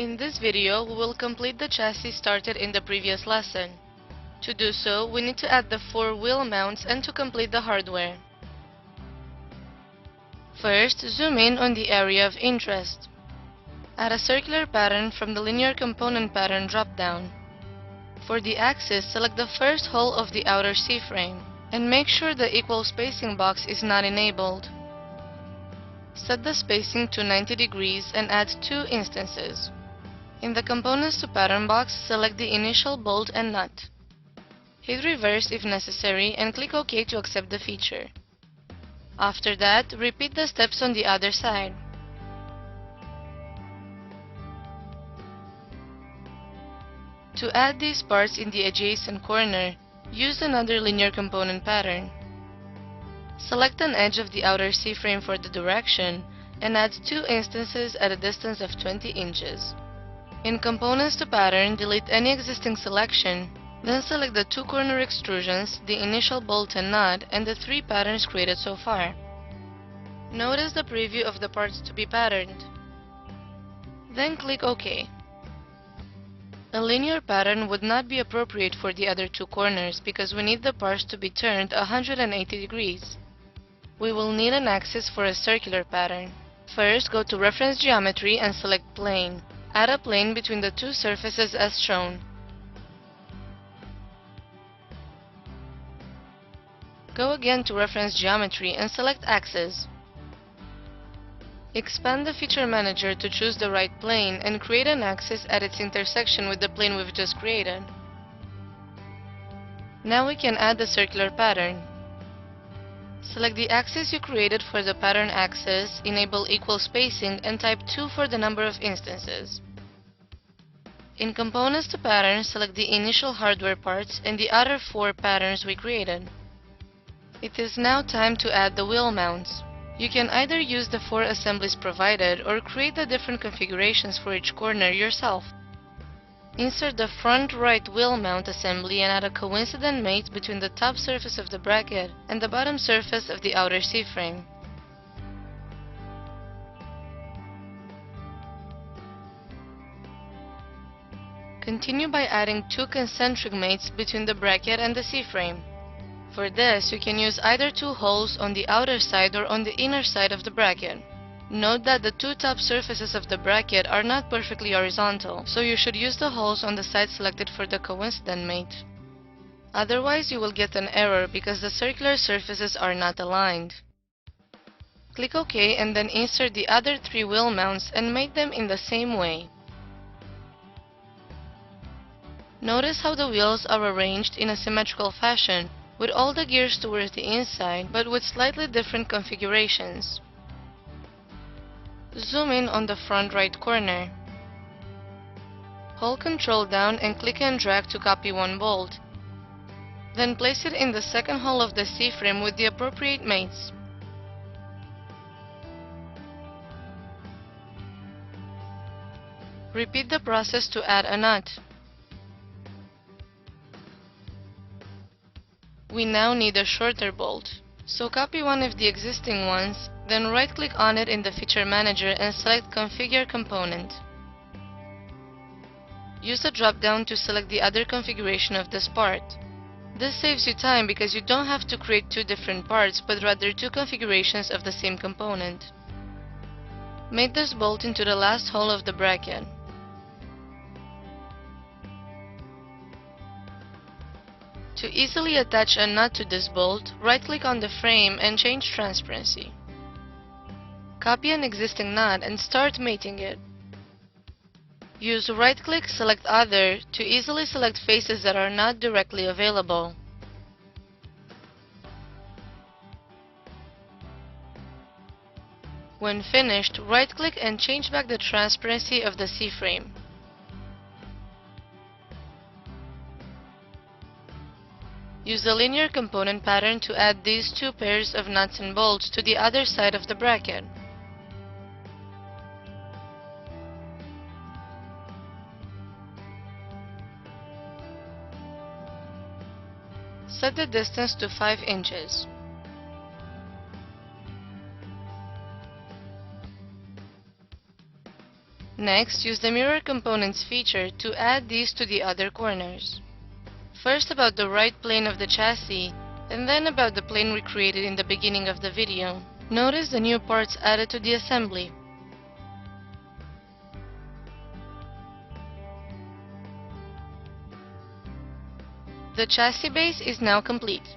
In this video, we will complete the chassis started in the previous lesson. To do so, we need to add the 4 wheel mounts and to complete the hardware. First, zoom in on the area of interest. Add a circular pattern from the linear component pattern drop-down. For the axis, select the first hole of the outer C-frame, and make sure the equal spacing box is not enabled. Set the spacing to 90 degrees and add 2 instances. In the Components to Pattern box, select the initial bolt and nut. Hit reverse if necessary and click OK to accept the feature. After that, repeat the steps on the other side. To add these parts in the adjacent corner, use another linear component pattern. Select an edge of the outer C-frame for the direction and add 2 instances at a distance of 20 inches. In Components to Pattern, delete any existing selection, then select the 2 corner extrusions, the initial bolt and nut, and the 3 patterns created so far. Notice the preview of the parts to be patterned. Then click OK. A linear pattern would not be appropriate for the other 2 corners because we need the parts to be turned 180 degrees. We will need an axis for a circular pattern. First, go to Reference Geometry and select Plane. Add a plane between the 2 surfaces as shown. Go again to Reference Geometry and select Axis. Expand the Feature Manager to choose the right plane and create an axis at its intersection with the plane we've just created. Now we can add the circular pattern. Select the axis you created for the pattern axis, enable equal spacing, and type 2 for the number of instances. In Components to Pattern, select the initial hardware parts and the other 4 patterns we created. It is now time to add the wheel mounts. You can either use the 4 assemblies provided or create the different configurations for each corner yourself. Insert the front right wheel mount assembly and add a coincident mate between the top surface of the bracket and the bottom surface of the outer C-frame. Continue by adding 2 concentric mates between the bracket and the C-frame. For this, you can use either 2 holes on the outer side or on the inner side of the bracket. Note that the 2 top surfaces of the bracket are not perfectly horizontal, so you should use the holes on the side selected for the coincident mate. Otherwise, you will get an error because the circular surfaces are not aligned. Click OK and then insert the other 3 wheel mounts and mate them in the same way. Notice how the wheels are arranged in a symmetrical fashion, with all the gears towards the inside, but with slightly different configurations. Zoom in on the front right corner. Hold Ctrl down and click and drag to copy 1 bolt. Then place it in the second hole of the C-frame with the appropriate mates. Repeat the process to add a nut. We now need a shorter bolt, so copy one of the existing ones, then right-click on it in the Feature Manager and select Configure Component. Use the drop-down to select the other configuration of this part. This saves you time because you don't have to create 2 different parts, but rather 2 configurations of the same component. Mate this bolt into the last hole of the bracket. To easily attach a nut to this bolt, right-click on the frame and change transparency. Copy an existing nut and start mating it. Use right-click, select Other to easily select faces that are not directly available. When finished, right-click and change back the transparency of the C-frame. Use the linear component pattern to add these 2 pairs of nuts and bolts to the other side of the bracket. Set the distance to 5 inches. Next, use the Mirror Components feature to add these to the other corners. First about the right plane of the chassis, and then about the plane we created in the beginning of the video. Notice the new parts added to the assembly. The chassis base is now complete.